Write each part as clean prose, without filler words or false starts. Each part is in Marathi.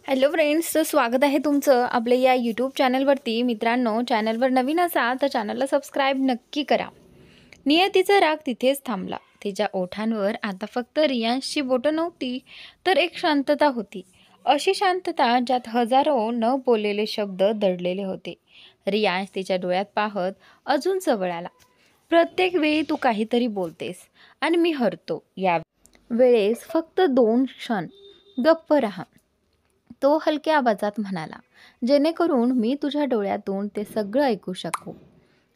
हॅलो फ्रेंड्स, तर स्वागत आहे तुमचं आपल्या या यूट्यूब चॅनलवरती. मित्रांनो, चॅनलवर नवीन असाल तर चॅनलला सबस्क्राईब नक्की करा. नियतीचा राग तिथेच थांबला. तिच्या ओठांवर आता फक्त रियांशची बोटं नव्हती, तर एक शांतता होती. अशी शांतता ज्यात हजारो न बोललेले शब्द दडलेले होते. रियांश तिच्या डोळ्यात पाहत अजून जवळ आला. प्रत्येक वेळी तू काहीतरी बोलतेस आणि मी हरतो. या वेळेस फक्त 2 क्षण गप्प राहा, तो हलक्या आवाजात म्हणाला, जेणेकरून मी तुझ्या डोळ्यातून ते सगळं ऐकू शकू.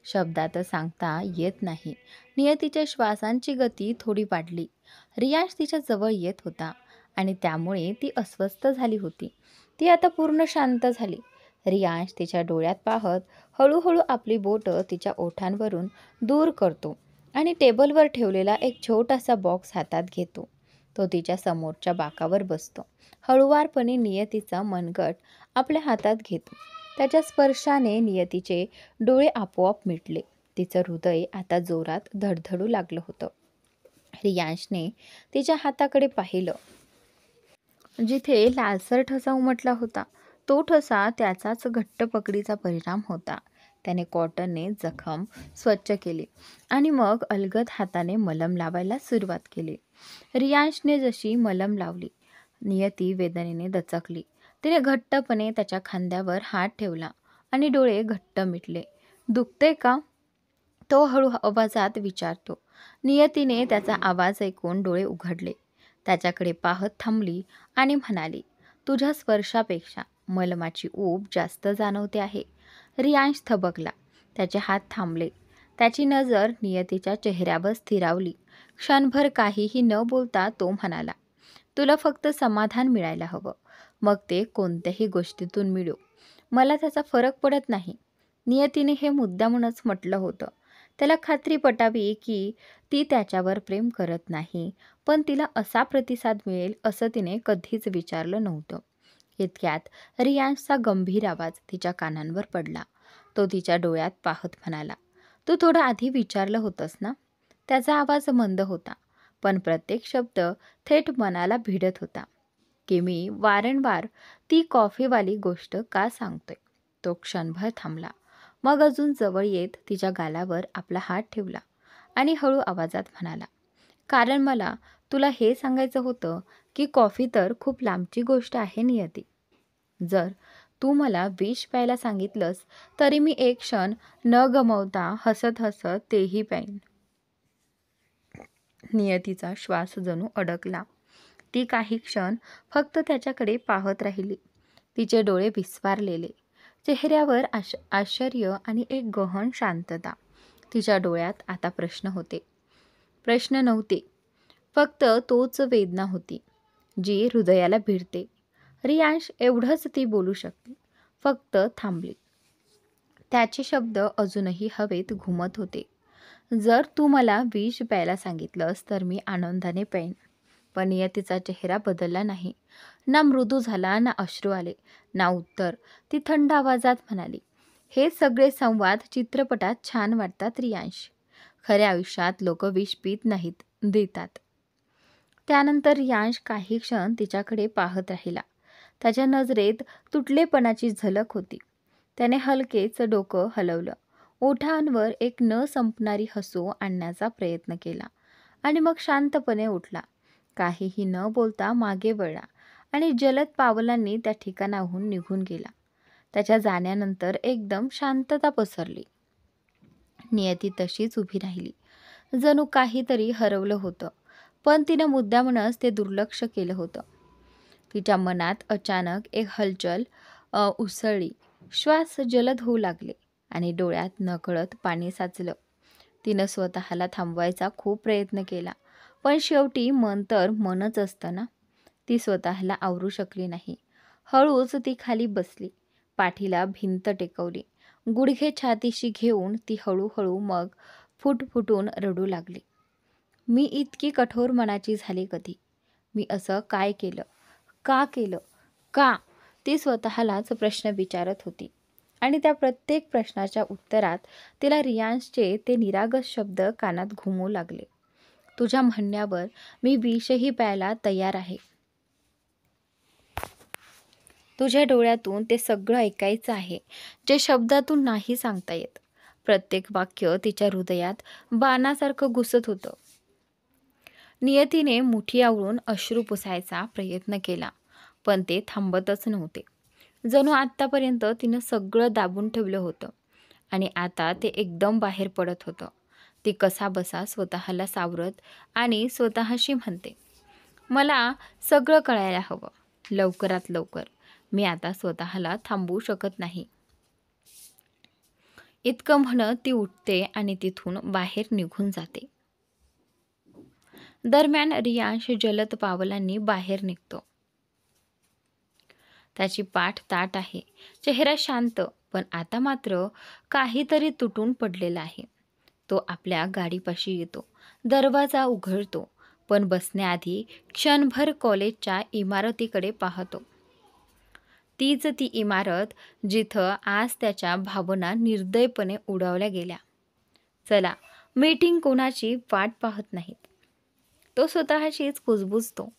शब्दात सांगता येत नाही. नियतीच्या श्वासांची गती थोडी वाढली. रियांश तिच्या जवळ येत होता आणि त्यामुळे ती अस्वस्थ झाली होती. ती आता पूर्ण शांत झाली. रियांश तिच्या डोळ्यात पाहत हळूहळू आपली बोटं तिच्या ओठांवरून दूर करतो आणि टेबलवर ठेवलेला एक छोटासा बॉक्स हातात घेतो. तो तिच्या समोरच्या बाकावर बसतो. हळुवारपणे नियतीचा मनगट आपल्या हातात घेतो. त्याच्या स्पर्शाने नियतीचे डोळे आपोआप मिटले. तिचं हृदय आता जोरात धडधडू लागलं होतं. रियांशने तिच्या हाताकडे पाहिलं, जिथे लालसर ठसा उमटला होता. तो ठसा त्याचाच घट्ट पकडीचा परिणाम होता. त्याने कॉटनने जखम स्वच्छ केली आणि मग अलगद हाताने मलम लावायला सुरुवात केली. रियांशने जशी मलम लावली, नियती वेदनेने दचकली. तिने घट्टपणे त्याच्या खांद्यावर हात ठेवला आणि डोळे घट्ट मिटले. दुखते का? तो हळू आवाजात विचारतो. नियतीने त्याचा आवाज ऐकून डोळे उघडले. त्याच्याकडे पाहत थांबली आणि म्हणाली, तुझ्या स्पर्शापेक्षा मलमाची ऊब जास्त जाणवते आहे. रियांश थबकला. त्याचे हात थांबले. त्याची नजर नियतीच्या चेहऱ्यावर स्थिरावली. क्षणभर काहीही न बोलता तो म्हणाला, तुला फक्त समाधान मिळायला हवं. मग ते कोणत्याही गोष्टीतून मिळो. मला त्याचा फरक पडत नाही. नियतीने हे मुद्दामूनच म्हटलं होतं. त्याला खात्री पटावी की ती त्याच्यावर प्रेम करत नाही, पण तिला असा प्रतिसाद मिळेल असं तिने कधीच विचारलं नव्हतं. इतक्यात रियांशचा गंभीर आवाज तिच्या कानांवर पडला. तो तिच्या डोळ्यात पाहत म्हणाला, तू थोडं आधी विचारलं होतंस ना? त्याचा आवाज मंद होता, पण प्रत्येक शब्द थेट मनाला भिडत होता. की मी वारंवार ती कॉफीवाली गोष्ट का सांगतोय? तो क्षणभर थांबला. मग अजून जवळ येत तिच्या गालावर आपला हात ठेवला आणि हळू आवाजात म्हणाला, कारण मला तुला हे सांगायचं होतं की कॉफी तर खूप लांबची गोष्ट आहे नियती. जर तू मला विष प्यायला सांगितलंस तरी मी एक क्षण न गमावता हसत हसत तेही प्याईन. नियतीचा श्वास जणू अडकला. ती काही क्षण फक्त त्याच्याकडे पाहत राहिली. तिचे डोळे विस्फारलेले, चेहऱ्यावर आश्चर्य आणि एक गहन शांतता. तिच्या डोळ्यात आता प्रश्न नव्हते, फक्त तोच वेदना होती, जी हृदयाला भिडते. रियांश, एवढंच ती बोलू शकते. फक्त थांबली. त्याचे शब्द अजूनही हवेत घुमत होते. जर तू मला विष प्यायला सांगितलंस तर मी आनंदाने पेईन. पण नियतीचा चेहरा बदलला नाही. ना मृदू झाला, ना अश्रू आले, ना उत्तर. ती थंड आवाजात म्हणाली, हे सगळे संवाद चित्रपटात छान वाटतात रियांश. खऱ्या आयुष्यात लोक विष पीत नाहीत, देतात. त्यानंतर रियांश काही क्षण तिच्याकडे पाहत राहिला. त्याच्या नजरेत तुटलेपणाची झलक होती. त्याने हलकेच डोकं हलवलं. ओठांवर एक न संपणारी हसू आणण्याचा प्रयत्न केला आणि मग शांतपणे उठला. काहीही न बोलता मागे वळला आणि जलद पावलांनी त्या ठिकाणाहून निघून गेला. त्याच्या जाण्यानंतर एकदम शांतता पसरली. नियती तशीच उभी राहिली, जणू काहीतरी हरवलं होतं, पण तिनं मुद्दामूनच ते दुर्लक्ष केलं होतं. तिच्या मनात अचानक एक हलचल उसळली. श्वास जलद होऊ लागले आणि डोळ्यात नकळत पाणी साचलं. तिनं स्वतःला थांबवायचा खूप प्रयत्न केला, पण शेवटी मन तर मनच असतं ना. ती स्वतःला आवरू शकली नाही. हळूच ती खाली बसली. पाठीला भिंत टेकवली. गुडघे छातीशी घेऊन ती हळूहळू मग फुटफुटून रडू लागली. मी इतकी कठोर मनाची झाली कधी? मी असं काय केलं? का केलं? का? ती स्वतःलाच प्रश्न विचारत होती आणि त्या प्रत्येक प्रश्नाच्या उत्तरात तिला रियांशचे ते निरागस शब्द कानात घुमू लागले, तुझ्या म्हणण्यावर मी विषही प्यायला तयार आहे. तुझ्या डोळ्यातून ते सगळं ऐकायचं आहे जे शब्दातून नाही सांगता येत. प्रत्येक वाक्य तिच्या हृदयात बाणासारखं घुसत होतं. नियतीने मुठी आवळून अश्रू पुसायचा प्रयत्न केला, पण ते थांबतच नव्हते. जणू आत्तापर्यंत तिनं सगळं दाबून ठेवलं होतं आणि आता ते एकदम बाहेर पडत होतं. ती कसाबसा स्वतःला सावरत आणि स्वतःशी म्हणते, मला सगळं कळायला हवं, लवकरात लवकर. मी आता स्वतःला थांबवू शकत नाही. इतकं म्हणत ती उठते आणि तिथून बाहेर निघून जाते. दरम्यान रियांश जलद पावलांनी बाहेर निघतो. त्याची पाठ ताठ आहे, चेहरा शांत, पण आता मात्र काहीतरी तुटून पडलेला आहे. तो आपल्या गाडीपाशी येतो, दरवाजा उघडतो, पण बसण्याआधी क्षणभर कॉलेजच्या इमारतीकडे पाहतो. तीच ती इमारत जिथं आज त्याच्या भावना निर्दयपणे उडवल्या गेल्या. चला, मीटिंग कोणाची वाट पाहत नाहीत. तो स्वतःशीच कुजबुजतो,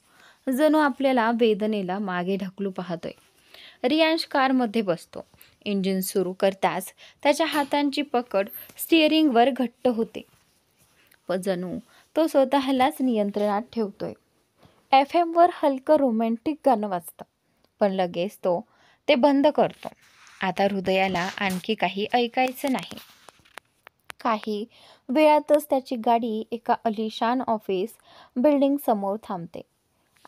जणू आपल्याला वेदनेला मागे ढकलू पाहतोय. रियांश कारमध्ये बसतो. इंजिन सुरू करताच त्याच्या हातांची पकड स्टिअरिंगवर घट्ट होते. पण जणू तो स्वतःलाच नियंत्रणात ठेवतोय. FM वर हलकं रोमॅन्टिक गाणं वाजतं, पण लगेच तो ते बंद करतो. आता हृदयाला आणखी काही ऐकायचं नाही. काही वेळातच त्याची गाडी एका अलिशान ऑफिस बिल्डिंग समोर थांबते.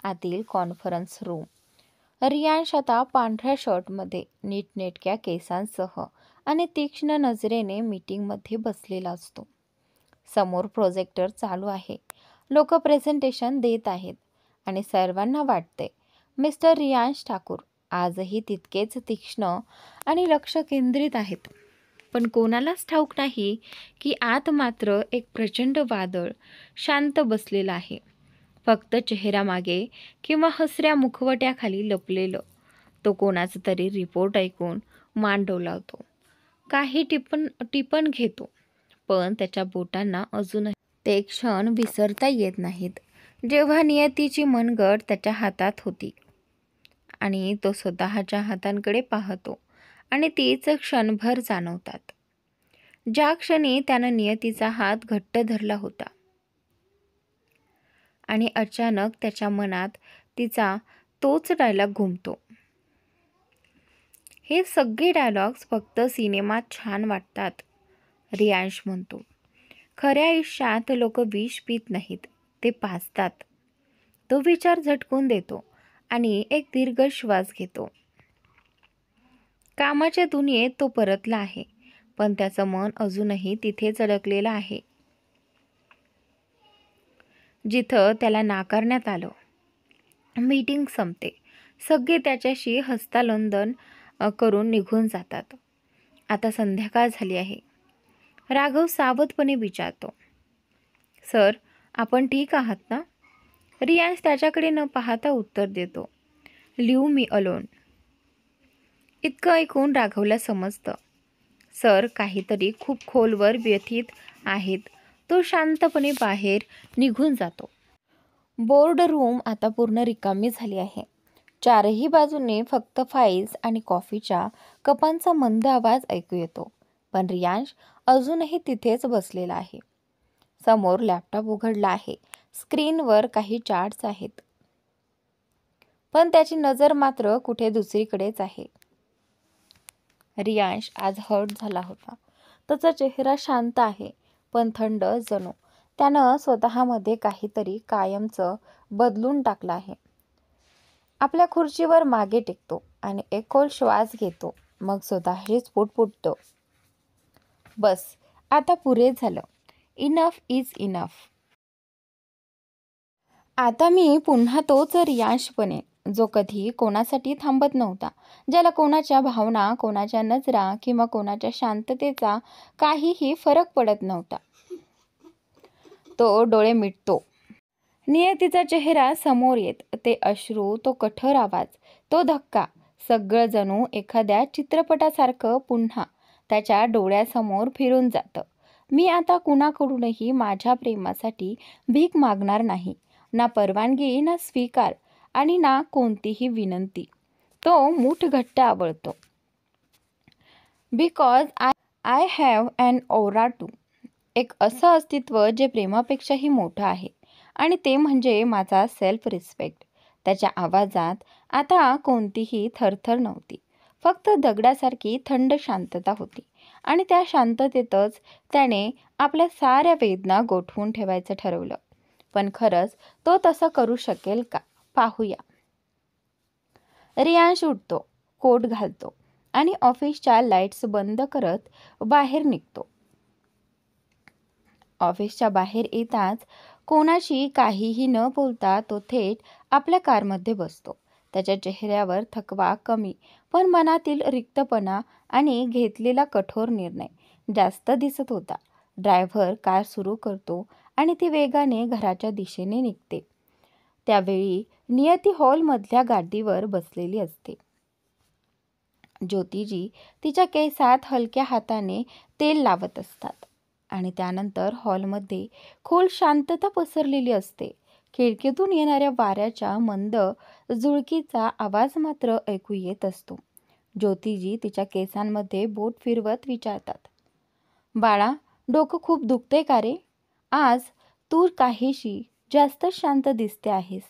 आतील कॉन्फरन्स रूम. रियांश आता पांढऱ्या शर्टमध्ये, नीटनेटक्या केसांसह आणि तीक्ष्ण नजरेने मीटिंगमध्ये बसलेला असतो. समोर प्रोजेक्टर चालू आहे. लोक प्रेझेंटेशन देत आहेत आणि सर्वांना वाटते मिस्टर रियांश ठाकूर आजही तितकेच तीक्ष्ण आणि लक्ष केंद्रित आहेत. पण कोणालाच ठाऊक नाही की आत मात्र एक प्रचंड वादळ शांत बसलेलं आहे. फक्त चेहऱ्यामागे किंवा हसऱ्या मुखवट्याखाली लपलेलं. तो कोणाचा तरी रिपोर्ट ऐकून मान डोलावतो, काही टिपण घेतो, पण त्याच्या बोटांना अजूनही ते क्षण विसरता येत नाहीत जेव्हा नियतीची मनगट त्याच्या हातात होती आणि तो स्वतःच्या हातांकडे पाहतो आणि तीच क्षणभर जाणवतात. ज्या क्षणी त्यानं नियतीचा हात घट्ट धरला होता आणि अचानक त्याच्या मनात तिचा तोच डायलॉग घुमतो. हे सगळे डायलॉग्स फक्त सिनेमात छान वाटतात, रियांश म्हणतो. खऱ्या आयुष्यात लोक विष पित नाहीत, ते पाजतात. तो विचार झटकून देतो आणि एक दीर्घ श्वास घेतो. कामाच्या दुनियेत तो परतला आहे, पण त्याचं मन अजूनही तिथेच अडकलेलं आहे जिथं त्याला नाकारण्यात आलं. मीटिंग संपते. सगळे त्याच्याशी हस्तांदोलन करून निघून जातात. आता संध्याकाळ झाली आहे. राघव सावधपणे विचारतो, सर, आपण ठीक आहात ना? रियांश त्याच्याकडे न पाहता उत्तर देतो, लिव्ह मी अलोन. इतकं ऐकून राघवला समजतं, सर काहीतरी खूप खोलवर व्यथित आहेत. तो शांतपणे बाहेर निघून जातो. बोर्ड रूम आता पूर्ण रिकामी झाली आहे. चारही बाजूने फक्त फाईल्स आणि कॉफीच्या कपांचा मंद आवाज ऐकू येतो. पण रियांश अजूनही तिथेच बसलेला आहे. समोर लॅपटॉप उघडला आहे. स्क्रीनवर काही चार्ट्स आहेत, पण त्याची नजर मात्र कुठे दुसरीकडेच आहे. रियांश आज हर्ट झाला होता. त्याचा चेहरा शांत आहे, पण थंड, जणू त्यानं स्वतःमध्ये काहीतरी कायमचं बदलून टाकलं आहे. आपल्या खुर्चीवर मागे टेकतो आणि एक खोल श्वास घेतो. मग स्वतःशीच पुटपुटतो, बस, आता पुरे झालं. Enough is enough. आता मी पुन्हा तोच रियांश बनेन, जो कधी कोणासाठी थांबत नव्हता, ज्याला कोणाच्या भावना, कोणाच्या नजरा किंवा कोणाच्या शांततेचा काहीही फरक पडत नव्हता. तो डोळे मिटतो. नियतीचा चेहरा समोर येत. ते अश्रू, तो कठोर आवाज, तो धक्का, सगळं जणू एखाद्या चित्रपटासारखं पुन्हा त्याच्या डोळ्यासमोर फिरून जातं. मी आता कुणाकडूनही माझ्या प्रेमासाठी भीक मागणार नाही, ना परवानगी, ना स्वीकार आणि ना कोणतीही विनंती. तो मूठ घट्ट आवळतो. Because I have an aura too. एक असं अस्तित्व जे प्रेमापेक्षाही मोठं आहे, आणि ते म्हणजे माझा सेल्फ रिस्पेक्ट. त्याच्या आवाजात आता कोणतीही थरथर नव्हती, फक्त दगडासारखी थंड शांतता होती. आणि त्या शांततेतच त्याने आपल्या साऱ्या वेदना गोठवून ठेवायचं ठरवलं. पण खरंच तो तसं करू शकेल का, पाहूया. रियांश उठतो, कोट घालतो आणि ऑफिसच्या लाईट्स बंद करत बाहेर निघतो. ऑफिसच्या बाहेर येताच कोणाशी काहीही न बोलता तो थेट आपल्या कारमध्ये बसतो. त्याच्या चेहऱ्यावर थकवा कमी, पण मनातील रिक्तपणा आणि घेतलेला कठोर निर्णय जास्त दिसत होता. ड्रायव्हर कार सुरू करतो आणि ती वेगाने घराच्या दिशेने निघते. त्यावेळी नियती हॉलमधल्या गादीवर बसलेली असते. ज्योतिजी तिच्या केसात हलक्या हाताने तेल लावत असतात आणि त्यानंतर हॉलमध्ये खोल शांतता पसरलेली असते. खिडकीतून येणाऱ्या वाऱ्याच्या मंद झुळकीचा आवाज मात्र ऐकू येत असतो. ज्योतिजी तिच्या केसांमध्ये बोट फिरवत विचारतात, बाळा, डोकं खूप दुखते का रे? आज तू काहीशी जास्त शांत दिसते आहेस.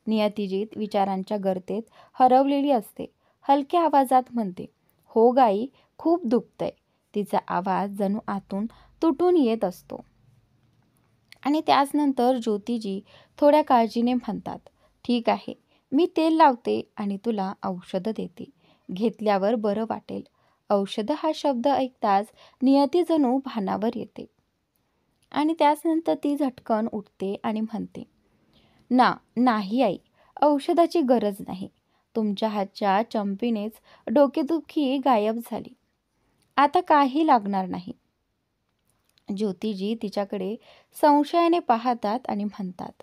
नियतीजी विचारांच्या गर्तेत हरवलेली असते. हलक्या आवाजात म्हणते, हो गाई, खूप दुखतंय. तिचा आवाज जणू आतून तुटून येत असतो. आणि त्याचनंतर ज्योतिजी थोड्या काळजीने म्हणतात, ठीक आहे, मी तेल लावते आणि तुला औषधं देते. घेतल्यावर बरं वाटेल. औषध हा शब्द ऐकताच नियती जणू भानावर येते आणि त्याचनंतर ती झटकन उठते आणि म्हणते, नाही आई, औषधाची गरज नाही. तुमच्या हातच्या चंपीनेच डोकेदुखी गायब झाली. आता काही लागणार नाही. ज्योतिजी तिच्याकडे संशयाने पाहतात आणि म्हणतात,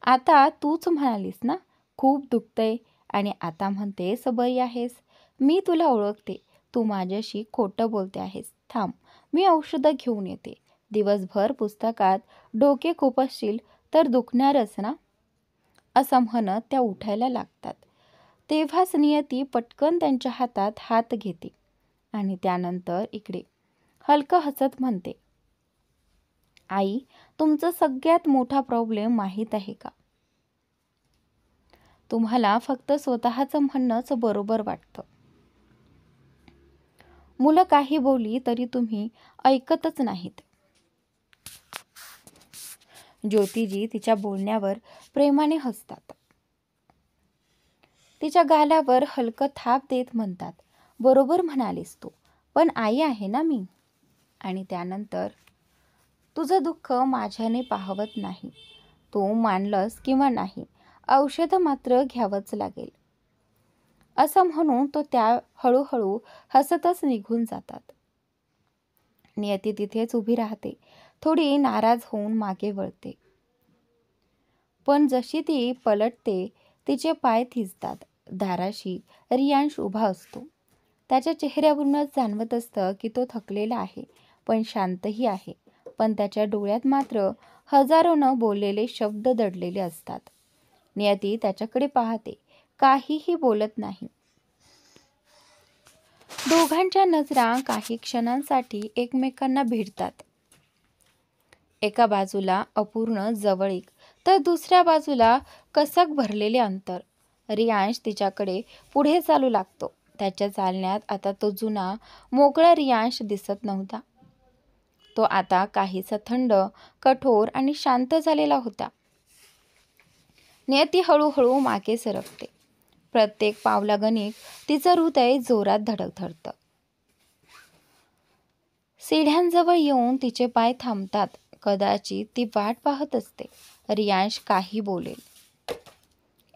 आता तूच म्हणालीस ना खूप दुखतंय, आणि आता म्हणतेस बरी आहेस. मी तुला ओळखते, तू माझ्याशी खोटं बोलते आहेस. थांब, मी औषधं घेऊन येते. दिवसभर पुस्तकात डोके खुपसशील तर दुखणारच ना. असं म्हणत त्या उठायला लागतात. तेव्हाच नियती पटकन त्यांच्या हातात हात घेते आणि त्यानंतर इकडे हलकं हसत म्हणते, आई, तुमचा सगळ्यात मोठा प्रॉब्लेम माहीत आहे का? तुम्हाला फक्त स्वतःचं म्हणणंच बरोबर वाटतं. मुलं काही बोलली तरी तुम्ही ऐकतच नाहीत. ज्योतिजी तिच्या बोलण्यावर प्रेमाने हसतात. तिच्या गालावर हलकं थाप देत म्हणतात, बरोबर म्हणालीस तू, पण आई आहे ना मी. आणि त्यानंतर, तुझं दुःख माझ्याने पाहवत नाही. तू मानलंस किंवा नाही, औषधं मात्र घ्यावंच लागेल. असं म्हणून तो त्या हळूहळू हसतच निघून जातात. नियती तिथेच उभी राहते, थोडी नाराज होऊन मागे वळते. पण जशी ती पलटते तिचे पाय थिजतात. दाराशी रियांश उभा असतो. त्याच्या चेहऱ्यावरूनच जाणवत असतं की तो थकलेला आहे, पण शांतही आहे. पण त्याच्या डोळ्यात मात्र हजारो न बोललेले शब्द दडलेले असतात. नियती त्याच्याकडे पाहते, काहीही बोलत नाही. दोघांच्या नजरा काही क्षणांसाठी एकमेकांना भिडतात. एका बाजूला अपूर्ण जवळीक, तर दुसऱ्या बाजूला कसक भरलेले अंतर. रियांश तिच्याकडे पुढे चालू लागतो. त्याच्या चालण्यात आता तो जुना मोकळा रियांश दिसत नव्हता. तो आता काहीसा थंड, कठोर आणि शांत झालेला होता. नियती हळूहळू मागे सरकते. प्रत्येक पावलागणिक तिचं हृदय जोरात धडधडतं. सीढ्यांजवळ येऊन तिचे पाय थांबतात. कदाचित ती वाट पाहत असते. रियांश काही बोलेल,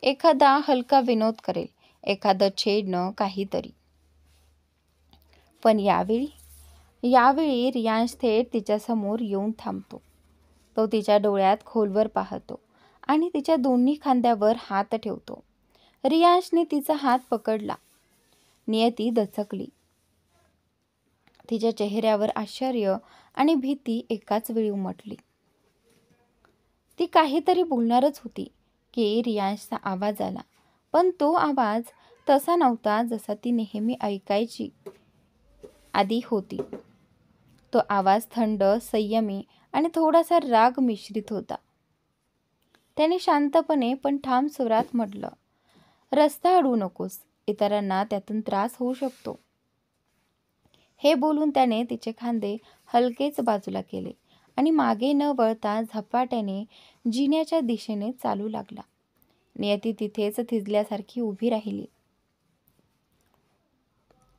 एखादा हलका विनोद करेल, एखादं छेडणं, काहीतरी. पण यावेळी रियांश थेट तिच्यासमोर येऊन थांबतो. तो तिच्या डोळ्यात खोलवर पाहतो आणि तिच्या दोन्ही खांद्यावर हात ठेवतो. रियांशने तिचा हात पकडला. नियती दचकली. तिच्या चेहऱ्यावर आश्चर्य आणि भीती एकाच वेळी उमटली. ती काहीतरी बोलणारच होती की रियांशचा आवाज आला, पण तो आवाज तसा नव्हता जसा ती नेहमी ऐकायची आधी होती. तो आवाज थंड, संयमी आणि थोडासा राग मिश्रित होता. त्याने शांतपणे पण ठाम स्वरात म्हटलं, रस्ता अडवू नकोस, इतरांना त्यातून त्रास होऊ शकतो. हे बोलून त्याने तिचे खांदे हलकेच बाजूला केले आणि मागे न वळता झपाट्याने जिन्याच्या दिशेने चालू लागला. नियती तिथेच थिजल्यासारखी उभी राहिली.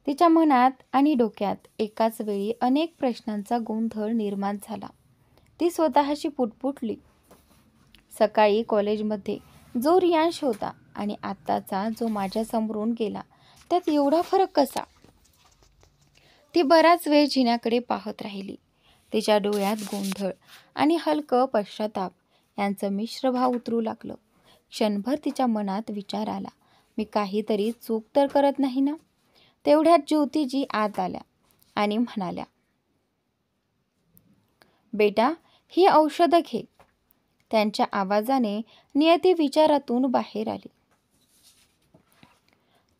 तिच्या मनात आणि डोक्यात एकाच वेळी अनेक प्रश्नांचा गोंधळ निर्माण झाला. ती स्वतःशी पुटपुटली, सकाळी कॉलेजमध्ये जो रियांश होता आणि आत्ताचा जो माझ्या समोरून गेला, त्यात एवढा फरक कसा? ती बराच वेळ जिन्याकडे पाहत राहिली. तिच्या डोळ्यात गोंधळ आणि हलकं पश्चाताप यांचं मिश्र भाव उतरू लागलं. क्षणभर तिच्या मनात विचार आला, मी काहीतरी चूक तर करत नाही ना? तेवढ्यात ज्योतीजी आत आल्या आणि म्हणाल्या, बेटा, ही औषधं घे. त्यांच्या आवाजाने नियती विचारातून बाहेर आली.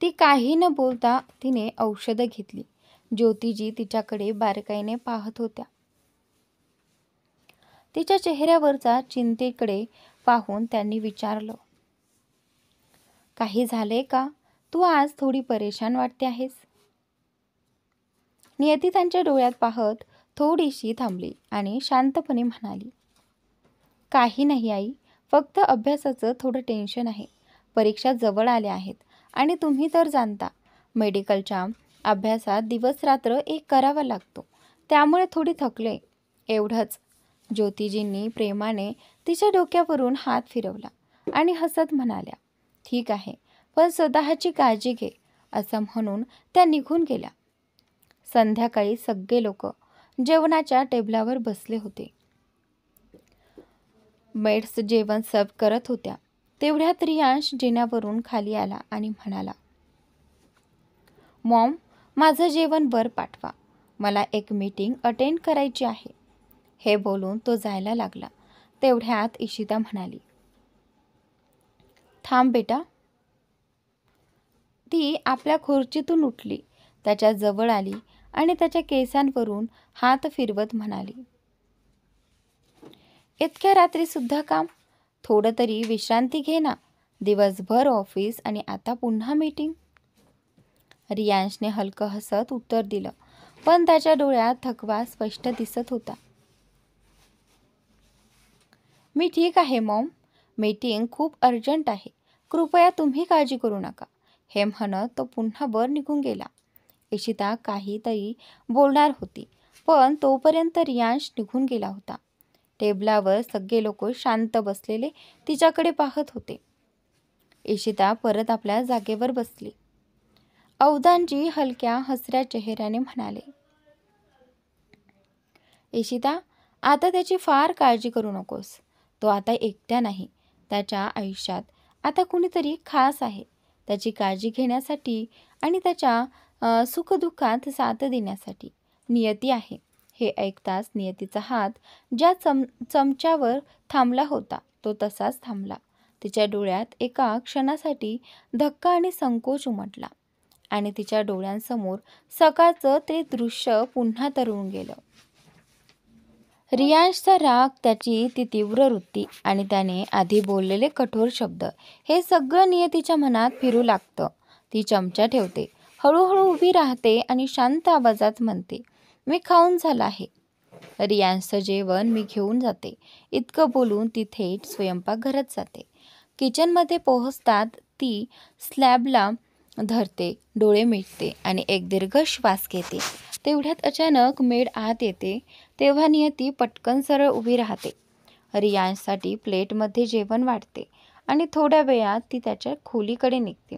ती काही न बोलता तिने औषधं घेतली. ज्योतीजी तिच्याकडे बारकाईने पाहत होत्या. तिच्या चेहऱ्यावरचा चिंतेकडे पाहून त्यांनी विचारलं, काही झालंय का? तू आज थोडी परेशान वाटते आहेस. नियती त्यांच्या डोळ्यात पाहत थोडीशी थांबली आणि शांतपणे म्हणाली, काही नाही आई, फक्त अभ्यासाचं थोडं टेन्शन आहे. परीक्षा जवळ आल्या आहेत आणि तुम्ही तर जाणता, मेडिकलच्या अभ्यासात दिवस रात्र एक करावा लागतो, त्यामुळे थोडी थकले, एवढंच. ज्योतिजींनी प्रेमाने तिच्या डोक्यावरून हात फिरवला आणि हसत म्हणाल्या, ठीक आहे, पण स्वतःची काळजी घे, असं म्हणून त्या निघून गेल्या. संध्याकाळी सगळे लोक जेवणाच्या टेबलावर बसले होते. मेड्स जेवण सर्व करत होत्या. तेवढ्यात रियांश जिन्यावरून खाली आला आणि म्हणाला, मॉम, माझं जेवण वर पाठवा, मला एक मीटिंग अटेंड करायची आहे. हे बोलून तो जायला लागला. तेवढ्यात इशिता म्हणाली, थांब बेटा. ती आपल्या खुर्चीतून उठली, त्याच्या जवळ आली आणि त्याच्या केसांवरून हात फिरवत म्हणाली, इतक्या रात्री सुद्धा काम? थोडं तरी विश्रांती घे ना. दिवसभर ऑफिस आणि आता पुन्हा मीटिंग. रियांशने हलकं हसत उत्तर दिलं, पण त्याच्या डोळ्यात थकवा स्पष्ट दिसत होता. मी ठीक आहे मॉम, मीटिंग खूप अर्जंट आहे, कृपया तुम्ही काळजी करू नका. हे म्हणत तो पुन्हा वर निघून गेला. इशिता काहीतरी बोलणार होती, पण तोपर्यंत रियांश निघून गेला होता. टेबलावर सगळे लोक शांत बसलेले तिच्याकडे पाहत होते. इशिता परत आपल्या जागेवर बसली. अवधानजी हलक्या हसऱ्या चेहऱ्याने म्हणाले, इशिता, आता त्याची फार काळजी करू नकोस. तो आता एकटा नाही, त्याच्या आयुष्यात आता कुणीतरी खास आहे, त्याची काळजी घेण्यासाठी आणि त्याच्या सुखदुःखात साथ देण्यासाठी नियती आहे. हे ऐकताच नियतीचा हात ज्या चमच्यावर थांबला होता तो तसाच थांबला. तिच्या डोळ्यात एका क्षणासाठी धक्का आणि संकोच उमटला आणि तिच्या डोळ्यांसमोर सकाळचं ते दृश्य पुन्हा तरळून गेलं. रियांशचा राग, त्याची ती तीव्र वृत्ती आणि त्याने आधी बोललेले कठोर शब्द, हे सगळं नियतीच्या मनात फिरू लागतं. ती चमचा ठेवते, हळूहळू उभी राहते आणि शांत आवाजात म्हणते, मी खाऊन झालं आहे. रियांशचं जेवण मी घेऊन जाते. इतकं बोलून ती थेट स्वयंपाकघरात जाते. किचनमध्ये पोहोचतात ती स्लॅबला धरते, डोळे मिटते आणि एक दीर्घ श्वास घेते. तेवढ्यात अचानक मेड आत येते. तेव्हा नियती पटकन सरळ उभी राहते. रियांशसाठी प्लेटमध्ये जेवण वाढते आणि थोड्या वेळात ती त्याच्या खोलीकडे निघते.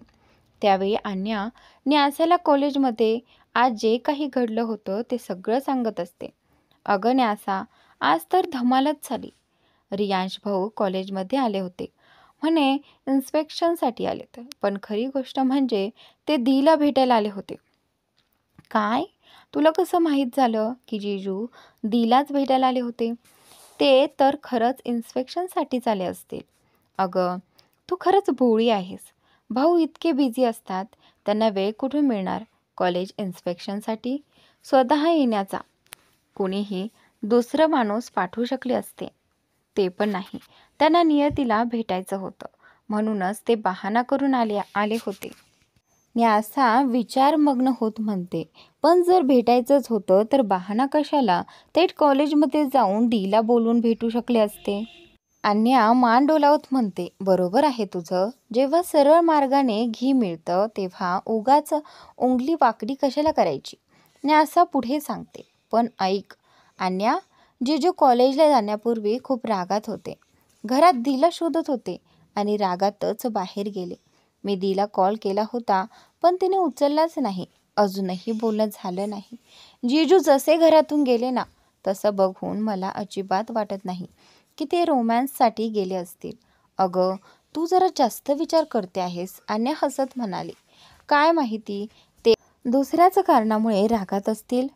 त्यावेळी अन्या न्यासाला कॉलेजमध्ये आज जे काही घडलं होतं ते सगळं सांगत असते. अगं न्यासा, आज तर धमालच झाली. रियांश भाऊ कॉलेजमध्ये आले होते, म्हणे इन्स्पेक्शनसाठी आलेत, पण खरी गोष्ट म्हणजे ते दीला भेटायला आले होते. काय? तुला कसं माहीत झालं की जीजू दीलाच भेटायला आले होते? ते तर खरंच इन्स्पेक्शनसाठीच आले असतील. अगं, तू खरंच भोळी आहेस. भाऊ इतके बिझी असतात, त्यांना वेळ कुठून मिळणार कॉलेज इन्स्पेक्शनसाठी स्वतः येण्याचा? कोणीही दुसरं माणूस पाठवू शकले असते, ते पण नाही. त्यांना नियतीला भेटायचं होतं, म्हणूनच ते बहाणा करून आले होते. न्यासा विचारमग्न होत म्हणते, पण जर भेटायचंच होतं तर बहाणा कशाला? थेट कॉलेजमध्ये जाऊन डीला बोलून भेटू शकले असते. अन्या मान डोलावत म्हणते, बरोबर आहे तुझं. जेव्हा सरळ मार्गाने घी मिळतं तेव्हा उगाच उंगली वाकडी कशाला करायची? न्यासा पुढे सांगते, पण ऐक अन्या, जिजू कॉलेजला जाण्यापूर्वी खूप रागात होते. घरात दीला शोधत होते आणि रागातच बाहेर गेले. मी दीला कॉल केला होता, पण तिने उचललाच नाही. अजूनही बोलणं झालं नाही. जिजू जसे घरातून गेले ना, तसं बघून मला अजिबात वाटत नाही की ते रोमॅन्ससाठी गेले असतील. अगं, तू जरा जास्त विचार करते आहेस, अन्या हसत म्हणाली. काय माहिती, ते दुसऱ्याच कारणामुळे रागात असतील.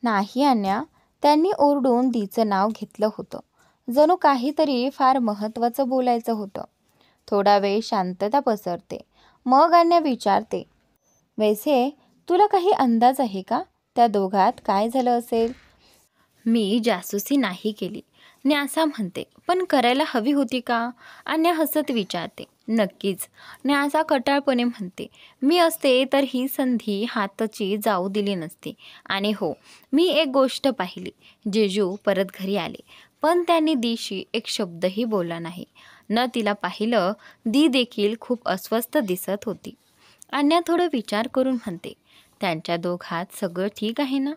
नाही अन्या, त्यांनी ओरडून दीचं नाव घेतलं होतं. जणू काहीतरी फार महत्त्वाचं बोलायचं होतं. थोडा वेळ शांतता पसरते. मग अन्या विचारते, वैसे तुला काही अंदाज आहे का त्या दोघात काय झालं असेल? मी जासूसी नाही केली, न्यासा म्हणते. पण करायला हवी होती का? अन्या हसत विचारते. नक्कीच, न्यासा कटाळपणे म्हणते. मी असते तर ही संधी हातची जाऊ दिली नसती. आणि हो, मी एक गोष्ट पाहिली. जेजू परत घरी आले, पण त्यांनी दीशी एक शब्दही बोलला नाही. न तिला पाहिलं. दी देखील खूप अस्वस्थ दिसत होती. अन्या थोडं विचार करून म्हणते, त्यांच्या दोघात सगळं ठीक आहे ना?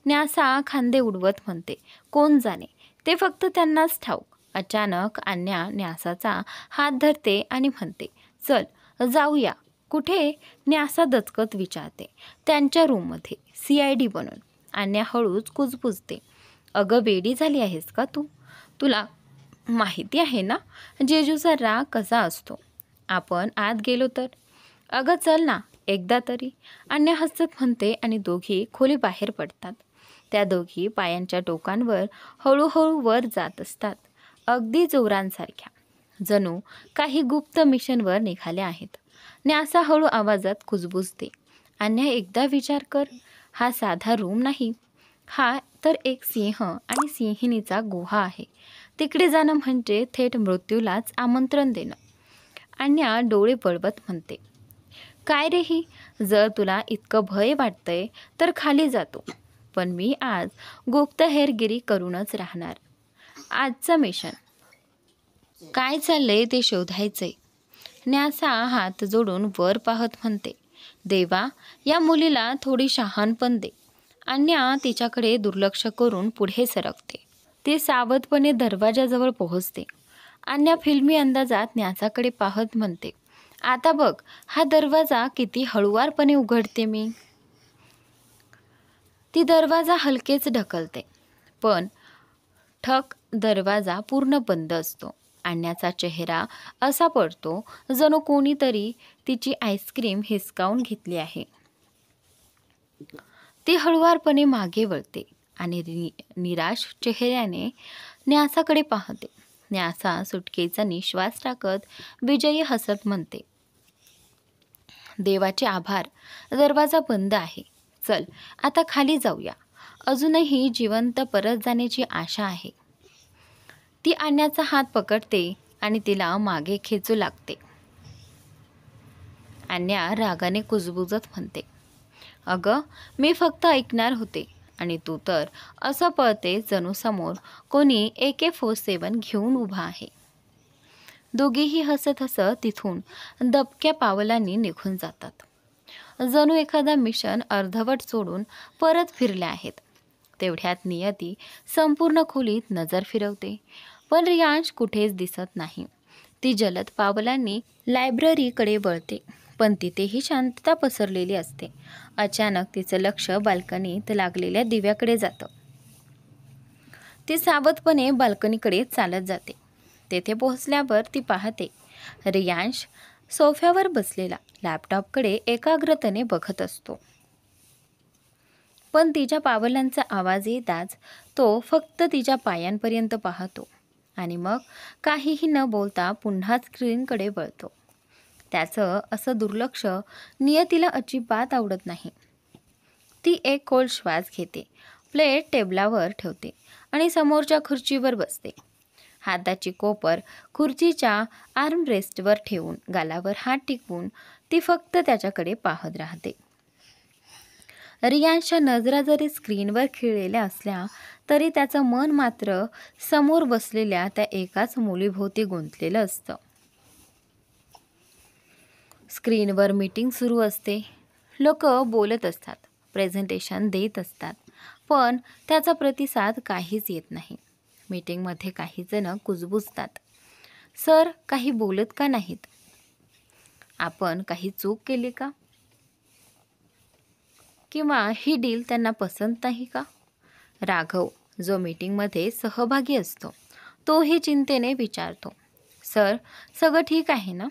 न्यासा खांदे उडवत म्हणते, कोण जाणे, ते फक्त त्यांनाच ठाऊक. अचानक अन्या न्यासाचा हात धरते आणि म्हणते, चल जाऊया. कुठे? न्यासा दचकत विचारते. त्यांच्या रूममध्ये, CID बनून. अन्या हळूच कुजबुजते. अगं वेडी झाली आहेस का तू? तुला माहिती आहे ना जेजूचा राग कसा असतो. आपण आत गेलो तर? अगं चल ना एकदा तरी, अन्या हसत म्हणते आणि दोघी खोली बाहेर पडतात. त्या दोघी पायांच्या टोकांवर हळूहळू वर जात असतात, अगदी जोरांसारख्या, जणू काही गुप्त मिशनवर निघाल्या आहेत. न्यासा हळू आवाजात कुजबुजते, अन्या एकदा विचार कर, हा साधा रूम नाही, हा तर एक सिंह आणि सिंहिणीचा गुहा आहे. तिकडे जाणं म्हणजे थेट मृत्यूलाच आमंत्रण देणं. अन्या डोळे पळवत म्हणते, काय रे ही, जर तुला इतकं भय वाटतंय तर खाली जातो, पण मी आज गुप्तहेरगिरी करूनच राहणार. आजचं मिशन काय चाललंय ते शोधायचंय. न्यासा हात जोडून वर पाहत म्हणते, देवा, या मुलीला थोडी शहाणपण दे. अन्या तिच्याकडे दुर्लक्ष करून पुढे सरकते. ती सावधपणे दरवाजाजवळ पोहोचते. अन्या फिल्मी अंदाजात न्यासाकडे पाहत म्हणते, आता बघ, हा दरवाजा किती हळुवारपणे उघडते मी. ती दरवाजा हलकेच ढकलते, पण ठक, दरवाजा पूर्ण बंद असतो. अन्याचा चेहरा असा पडतो जणू कोणीतरी तिची आईस्क्रीम हिसकावून घेतली आहे. ती हळुवारपणे मागे वळते आणि निराश चेहऱ्याने न्यासाकडे पाहते. न्यासा सुटकेचा निश्वास टाकत विजयी हसत म्हणते, देवाचे आभार, दरवाजा बंद आहे. चल आता खाली जाऊया, अजूनही जिवंत परत जाण्याची आशा आहे. ती अन्याचा हात पकडते आणि तिला मागे खेचू लागते. अन्या रागाने कुजबुजत म्हणते, अगं, मी फक्त ऐकणार होते आणि तू तर असं पळते जणू समोर कोणी AK-47 घेऊन उभा आहे. दोघीही हसत हसत तिथून दबक्या पावलांनी निघून जातात, जणू एखादा मिशन अर्धवट सोडून परत फिरले आहेत. तेवढ्यात नियती संपूर्ण खोलीत नजर फिरवते, पण रियांश कुठेच दिसत नाही. ती जलद पावलांनी लायब्ररीकडे वळते, पण तिथेही शांतता पसरलेली असते. अचानक तिचं लक्ष बाल्कनीत लागलेल्या दिव्याकडे जातं. ती सावधपणे बाल्कनीकडे चालत जाते. तेथे पोहोचल्यावर ती पाहते, रियांश सोफ्यावर बसलेला लॅपटॉपकडे एकाग्रतेने बघत असतो. पण तिच्या पावलांचा आवाज येताच तो फक्त तिच्या पायांपर्यंत पाहतो आणि मग काहीही न बोलता पुन्हा स्क्रीनकडे वळतो. त्याचं असं दुर्लक्ष नियतीला अजिबात आवडत नाही. ती एक खोल श्वास घेते, प्लेट टेबलावर ठेवते आणि समोरच्या खुर्चीवर बसते. हाताची कोपर खुर्चीच्या आर्मरेस्टवर ठेवून गालावर हात टिकवून ती फक्त त्याच्याकडे पाहत राहते. रियांशच्या नजरा जरी स्क्रीनवर खिळलेल्या असल्या तरी त्याचं मन मात्र समोर बसलेल्या त्या एकाच मुलीभोवती गुंतलेलं असतं. स्क्रीनवर मीटिंग सुरू असते. लोक बोलत असतात, प्रेझेंटेशन देत असतात, पण त्याचा प्रतिसाद काहीच येत नाही. मीटिंगमध्ये काही जण कुजबुजतात. सर काही बोलत का नाहीत? आपण काही चूक केली का? किंवा ही डील त्यांना पसंत नाही का? राघव, जो मीटिंगमध्ये सहभागी असतो, तोही चिंतेने विचारतो, सर सगळं ठीक आहे ना?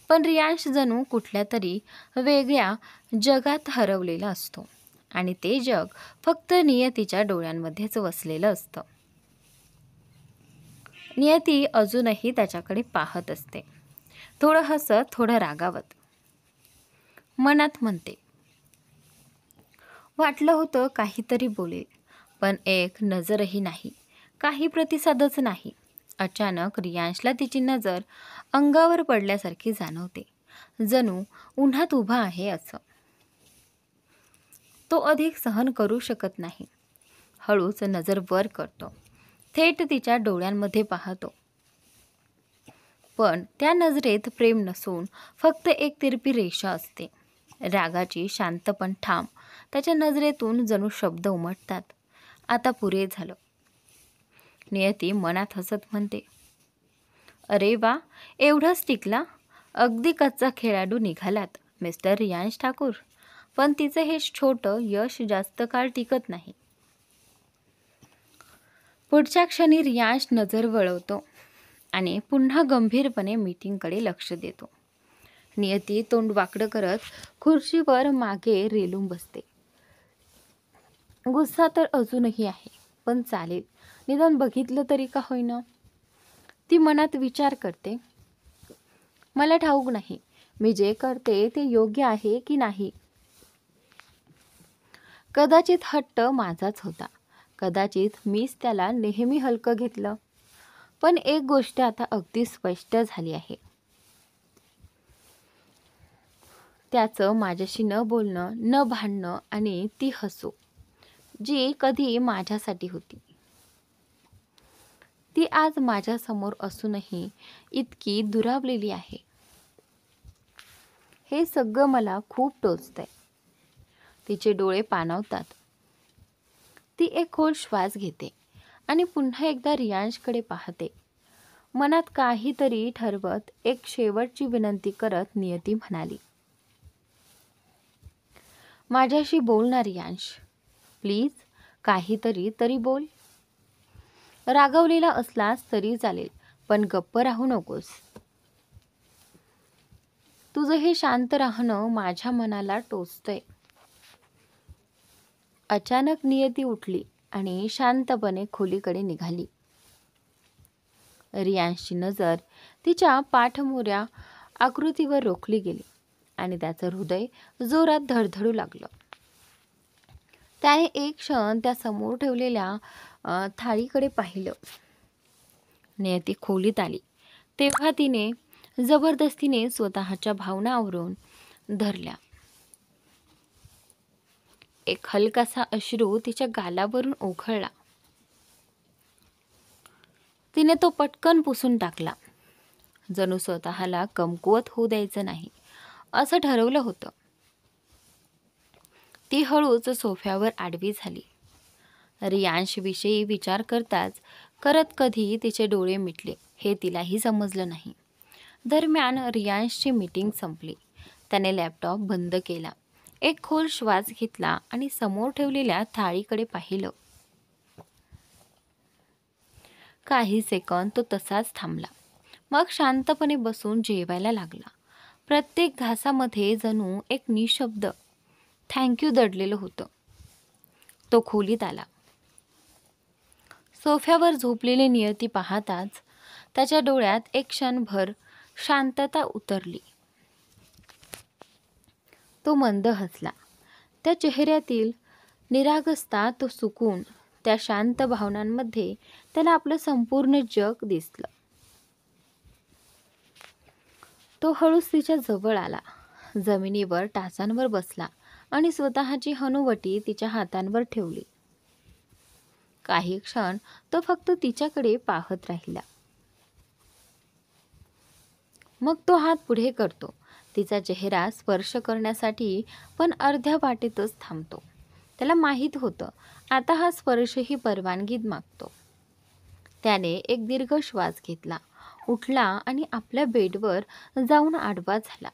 पण रियांश जणू कुठल्या तरी वेगळ्या जगात हरवलेला असतो आणि ते जग फक्त नियतीच्या डोळ्यांमध्येच वसलेलं असतं. नियती अजूनही त्याच्याकडे पाहत असते, थोडं हसत, थोडं रागावत. मनात म्हणते, वाटलं होतं काहीतरी बोलेल, पण एक नजरही नाही, काही प्रतिसादच नाही. अचानक रियांशला तिची नजर अंगावर पडल्यासारखी जाणवते, जणू उन्हात उभा आहे असं. तो अधिक सहन करू शकत नाही. हळूच नजर वर करतो, थेट तिच्या डोळ्यांमध्ये पाहतो. पण त्या नजरेत प्रेम नसून फक्त एक तिरपी रेषा असते, रागाची, शांत पण ठाम. त्याच्या नजरेतून जणू शब्द उमटतात, आता पुरे झालं. नियती मनात हसत म्हणते, अरे वा, एवढाच टिकला? अगदी कच्चा खेळाडू निघालात मिस्टर रियांश ठाकूर. पण तिचं हे छोटं यश जास्त काळ टिकत नाही. पुढच्या क्षणी रियांश नजर वळवतो आणि पुन्हा गंभीरपणे मीटिंगकडे लक्ष देतो. नियती तोंड वाकडं करत खुर्चीवर मागे रेलून बसते. गुस्सा तर अजूनही आहे, पण चालेल, निदान बघितलं तरी का होईना. ती मनात विचार करते, मला ठाऊक नाही मी जे करते ते योग्य आहे की नाही. कदाचित हट्ट माझाच होता, कदाचित मीच त्याला नेहमी हलकं घेतलं. पण एक गोष्ट आता अगदी स्पष्ट झाली आहे, त्याचं माझ्याशी न बोलणं, न भांडणं आणि ती हसू जी कधी माझ्यासाठी होती, ती आज माझ्यासमोर असूनही इतकी दुरावलेली आहे. हे सगळं मला खूप टोचतंय. तिचे डोळे पाणावतात. ती एक खोल श्वास घेते आणि पुन्हा एकदा रियांशकडे पाहते. मनात काहीतरी ठरवत एक शेवटची विनंती करत नियती म्हणाली, माझ्याशी बोल ना रियांश, प्लीज, काहीतरी तरी बोल. रागवलेला असलास तरी चालेल, पण गप्प राहू नकोस. तुझं हे शांत राहणं माझ्या मनाला टोचतंय. अचानक नियती उठली आणि शांतपणे खोलीकडे निघाली. रियांशची नजर तिच्या पाठमोऱ्या आकृतीवर रोखली गेली आणि त्याचं हृदय जोरात धडधडू लागलं. त्याने एक क्षण त्या समोर ठेवलेल्या थाळीकडे पाहिलं. नियती खोलीत आली तेव्हा तिने जबरदस्तीने स्वतःच्या भावना आवरून धरल्या. एक हलकासा अश्रू तिच्या गालावरून ओघळला. तिने तो पटकन पुसून टाकला. जणू स्वतःला कमकुवत होऊ द्यायचं नाही असं ठरवलं होतं. ती हळूच सोफ्यावर आडवी झाली. रियांशविषयी विचार करत कधी तिचे डोळे मिटले हे तिलाही समजलं नाही. दरम्यान रियांशची मीटिंग संपली. त्याने लॅपटॉप बंद केला, एक खोल श्वास घेतला आणि समोर ठेवलेल्या थाळीकडे पाहिलं. काही सेकंद तो तसाच थांबला, मग शांतपणे बसून जेवायला लागला. प्रत्येक घासामध्ये जणू एक निशब्द थँक्यू दडलेलं होतं. तो खोलीत आला. सोफ्यावर झोपलेली नियती पाहताच त्याच्या डोळ्यात एक क्षणभर शांतता उतरली. तो मंद हसला. त्या चेहऱ्यातील निरागसता, तो सुकून, त्या शांत भावनांमध्ये त्याला आपलं संपूर्ण जग दिसलं. तो हळूच तिच्या जवळ आला, जमिनीवर टाचांवर बसला आणि स्वतःची हनुवटी तिच्या हातांवर ठेवली. काही क्षण तो फक्त तिच्याकडे पाहत राहिला. मग तो हात पुढे करतो, तिचा चेहरा स्पर्श करण्यासाठी, पण अर्ध्या वाटेतच थांबतो. त्याला माहीत होतं आता हा स्पर्शही परवानगी मागतो. त्याने एक दीर्घ श्वास घेतला, उठला आणि आपल्या बेडवर जाऊन आडवा झाला.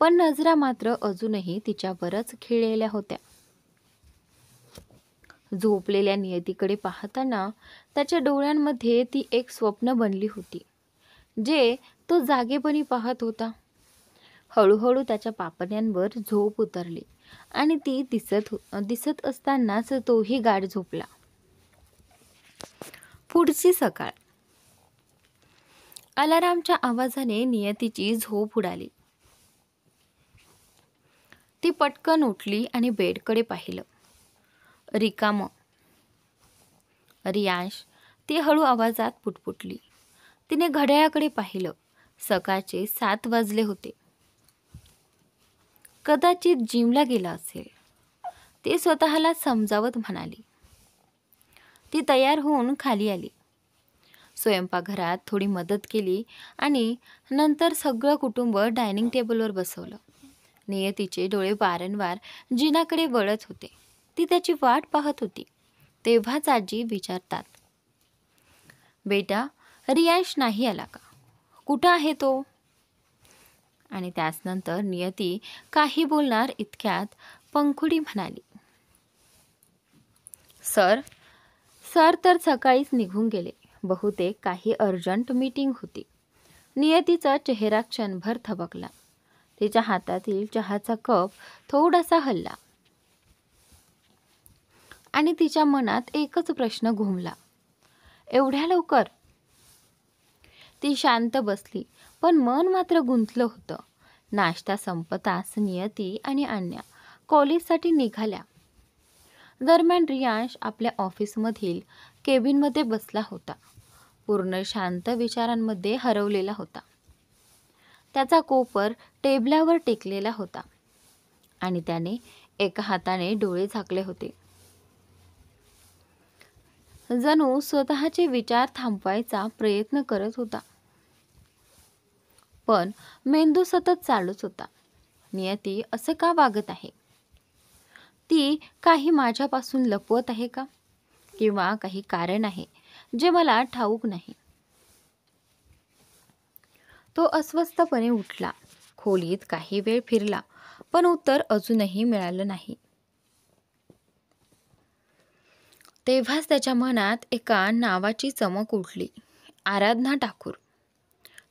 पण नजरा मात्र अजूनही तिच्यावरच खिळलेल्या होत्या. झोपलेल्या नियतीकडे पाहताना त्याच्या डोळ्यांमध्ये ती एक स्वप्न बनली होती, जे तो जागेपणी पाहत होता. हळूहळू त्याच्या पापण्यांवर झोप उतरली आणि ती दिसत असतानाच तोही गाढ झोपला. पुढची सकाळ. अलारामच्या आवाजाने नियतीची झोप उडाली. ती पटकन उठली आणि बेडकडे पाहिलं. रिकामं. रियांश, ती हळू आवाजात पुटपुटली. तिने घड्याळाकडे पाहिलं. सकाळचे 7 वाजले होते. कदाचित जिमला गेला असेल, ती स्वतःला समजावत म्हणाली. ती तयार होऊन खाली आली. स्वयंपाकघरात थोडी मदत केली आणि नंतर सगळं कुटुंब डायनिंग टेबलवर बसवलं. नियतीचे डोळे वारंवार जिनाकडे वळत होते. ती त्याची वाट पाहत होती. तेव्हाच आजी विचारतात, बेटा, रियांश नाही आला का? कुठं आहे तो? आणि त्यानंतर नियती काही बोलणार इतक्यात पंखुडी म्हणाली, सर तर सकाळीच निघून गेले. बहुतेक काही अर्जंट मीटिंग होती. नियतीचा चेहरा क्षणभर थबकला. तिच्या हातातील चहाचा कप थोडासा हलला आणि तिच्या मनात एकच प्रश्न घुमला, एवढ्या लवकर? ती शांत बसली, पण मन मात्र गुंतलं होतं. नाश्ता संपताच नियती आणि अन्या कॉलेजसाठी निघाल्या. दरम्यान रियांश आपल्या ऑफिसमधील केबिनमध्ये बसला होता. पूर्ण शांत विचारांमध्ये हरवलेला होता. त्याचा कोपर टेबलावर टेकलेला होता आणि त्याने एका हाताने डोळे झाकले होते. जणू स्वतःचे विचार थांबवायचा प्रयत्न करत होता. पण मेंदू सतत चालूच होता. नियती असं का वागत आहे? ती काही माझ्यापासून लपवत आहे का? किंवा काही कारण आहे जे मला ठाऊक नाही? तो अस्वस्थपणे उठला. खोलीत काही वेळ फिरला, पण उत्तर अजूनही मिळालं नाही. तेव्हाच त्याच्या मनात एका नावाची चमक उठली, आराधना ठाकूर.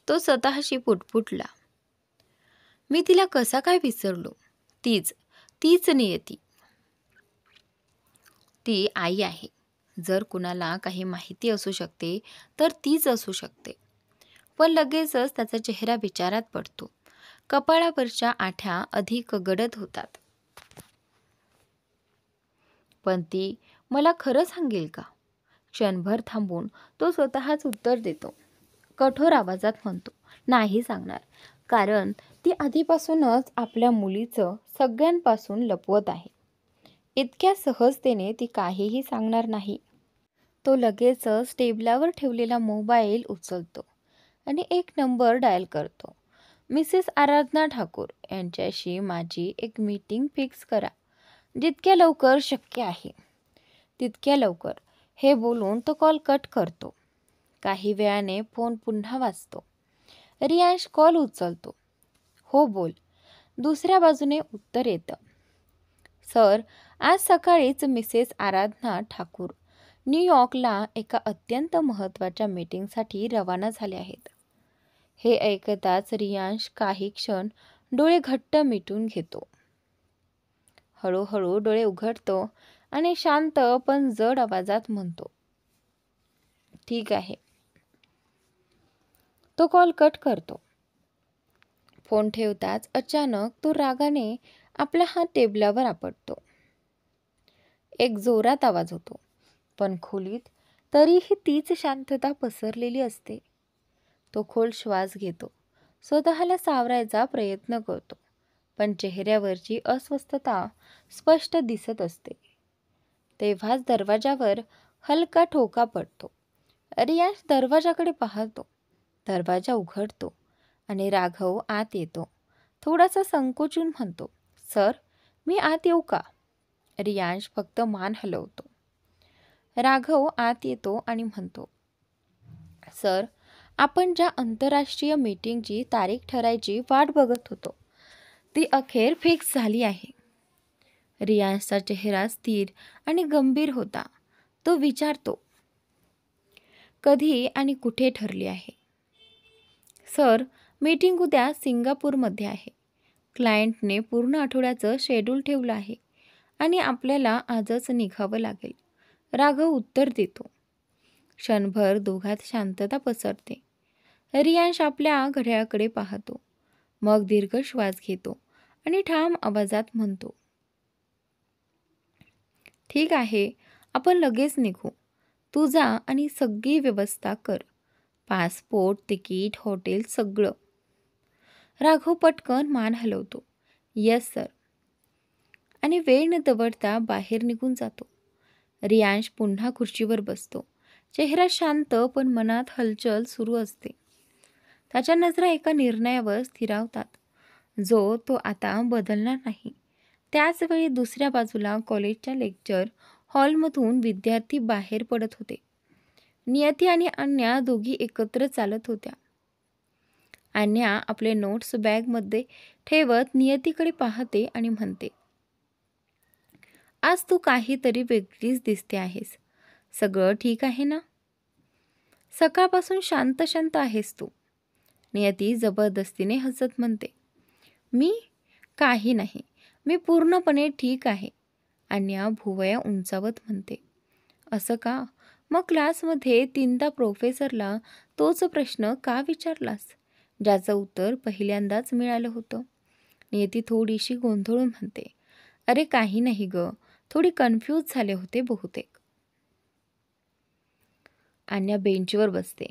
तो स्वतःशी पुटपुटला, मी तिला कसा काय विसरलो? तीच नियती. ती आई आहे. जर कुणाला काही माहिती असू शकते तर तीच असू शकते. पण लगेचच त्याचा चेहरा विचारात पडतो. कपाळावरच्या आठ्या अधिक गडद होतात. पण ती मला खरं सांगेल का? क्षणभर थांबून तो स्वतःच उत्तर देतो. कठोर आवाजात म्हणतो, नाही सांगणार, कारण ती आधीपासूनच आपल्या मुलीचं सगळ्यांपासून लपवत आहे. इतक्या सहजतेने ती काहीही सांगणार नाही. तो लगेचच टेबलावर ठेवलेला मोबाईल उचलतो आणि एक नंबर डायल करतो. मिसेस आराधना ठाकूर यांच्याशी माझी एक मीटिंग फिक्स करा. जितक्या लवकर शक्य आहे तितक्या लवकर, हे बोलून तो कॉल कट करतो. काही वेळाने फोन पुन्हा वाजतो. रियांश कॉल उचलतो. हो बोल. दुसऱ्या बाजूने उत्तर येतं, सर, आज सकाळीच मिसेस आराधना ठाकूर न्यूयॉर्कला एका अत्यंत महत्त्वाच्या मीटिंगसाठी रवाना झाले आहेत. हे ऐकताच रियांश काही क्षण डोळे घट्ट मिटून घेतो. हळूहळू डोळे उघडतो आणि शांत पण जड आवाजात म्हणतो, ठीक आहे. तो कॉल कट करतो. फोन ठेवताच अचानक तो रागाने आपला हात टेबलावर आपटतो. एक जोरात आवाज होतो, पण खोलीत तरीही तीच शांतता पसरलेली असते. तो खोल श्वास घेतो, स्वतःला सावरायचा प्रयत्न करतो, पण चेहऱ्यावरची अस्वस्थता स्पष्ट दिसत असते. तेव्हाच दरवाजावर हलका ठोका पडतो. रियाज दरवाजाकडे पाहतो. दरवाजा उघडतो आणि राघव आत येतो. थोडासा संकोचून म्हणतो, सर, मी आत येऊ का? रियांश फक्त मान हलवतो. राघव आत येतो आणि म्हणतो, सर, आपण ज्या आंतरराष्ट्रीय मीटिंगची तारीख ठरायची वाट बघत होतो ती अखेर फिक्स झाली आहे. रियांशचा चेहरा स्थिर आणि गंभीर होता. तो विचारतो, कधी आणि कुठे ठरली आहे? सर, मीटिंग उद्या सिंगापूरमध्ये आहे. क्लायंटने पूर्ण आठवड्याचं शेड्यूल ठेवलं आहे आणि आपल्याला आजच निघावं लागेल, राघव उत्तर देतो. क्षणभर दोघात शांतता पसरते. रियांश आपल्या घड्याळाकडे पाहतो, मग दीर्घ श्वास घेतो आणि ठाम आवाजात म्हणतो, ठीक आहे, आपण लगेच निघू. तू जा आणि सगळी व्यवस्था कर. पासपोर्ट, तिकीट, हॉटेल, सगळं. राघव पटकन मान हलवतो, येस सर, आणि वेळ न दवडता बाहेर निघून जातो. रियांश पुन्हा खुर्चीवर बसतो. चेहरा शांत, पण मनात हलचल सुरू असते. त्याच्या नजरा एका निर्णयावर स्थिरावतात, जो तो आता बदलणार नाही. त्याच वेळी दुसऱ्या बाजूला कॉलेजच्या लेक्चर हॉलमधून विद्यार्थी बाहेर पडत होते. नियती आणि अन्या दोघी एकत्र चालत होत्या. अन्या आपले नोट्स बॅगमध्ये ठेवत नियतीकडे पाहते आणि म्हणते, आज तू काहीतरी वेगळीच दिसते आहेस. सगळं ठीक आहे ना? सकाळपासून शांत शांत आहेस तू. नियती जबरदस्तीने हसत म्हणते, मी काही नाही, मी पूर्णपणे ठीक आहे. अन्या भुवया उंचावत म्हणते, असं का? मग क्लासमध्ये 3दा प्रोफेसरला तोच प्रश्न का विचारलास, ज्याचं उत्तर पहिल्यांदाच मिळालं होतं? नियती थोडीशी गोंधळून म्हणते, अरे काही नाही ग, थोडी कन्फ्यूज झाले होते बहुतेक. अन्या बेंचवर बसते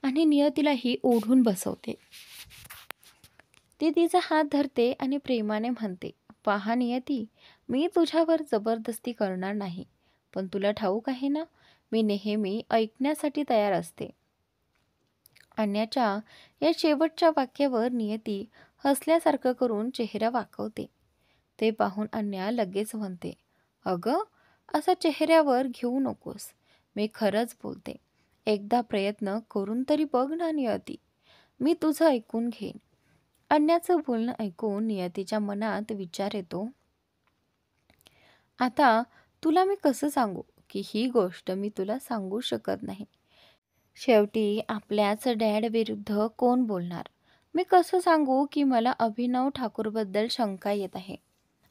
आणि नियतीलाही ओढून बसवते. ती तिचा हात धरते आणि प्रेमाने म्हणते, पहा नियती, मी तुझ्यावर जबरदस्ती करणार नाही, पण तुला ठाऊक आहे ना, मी नेहमी ऐकण्यासाठी तयार असते. अन्याच्या या शेवटच्या वाक्यावर नियती हसल्यासारखं करून चेहरा वाकवते. ते पाहून अन्या लगेच म्हणते, अगं, असा चेहऱ्यावर घेऊ नकोस, मी खरंच बोलते. एकदा प्रयत्न करून तरी बघ ना नियती, मी तुझं ऐकून घेईन. अन्याचं बोलणं ऐकून नियतीच्या मनात विचार येतो, आता तुला मी कसं सांगू की ही गोष्ट मी तुला सांगू शकत नाही. शेवटी आपल्याच डॅड विरुद्ध कोण बोलणार? मी कसं सांगू की मला अभिनव ठाकूरबद्दल शंका येत आहे,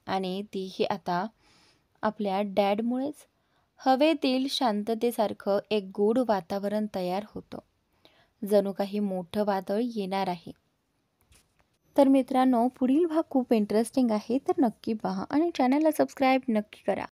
आणि तीही आता आपल्या डॅडमुळेच. हवेतील शांततेसारखं एक गूढ वातावरण तयार होतं, जणू काही मोठं वादळ येणार आहे. तर मित्रांनो, पुढील भाग खूप इंटरेस्टिंग आहे, तर नक्की पहा आणि चॅनलला सबस्क्राईब नक्की करा.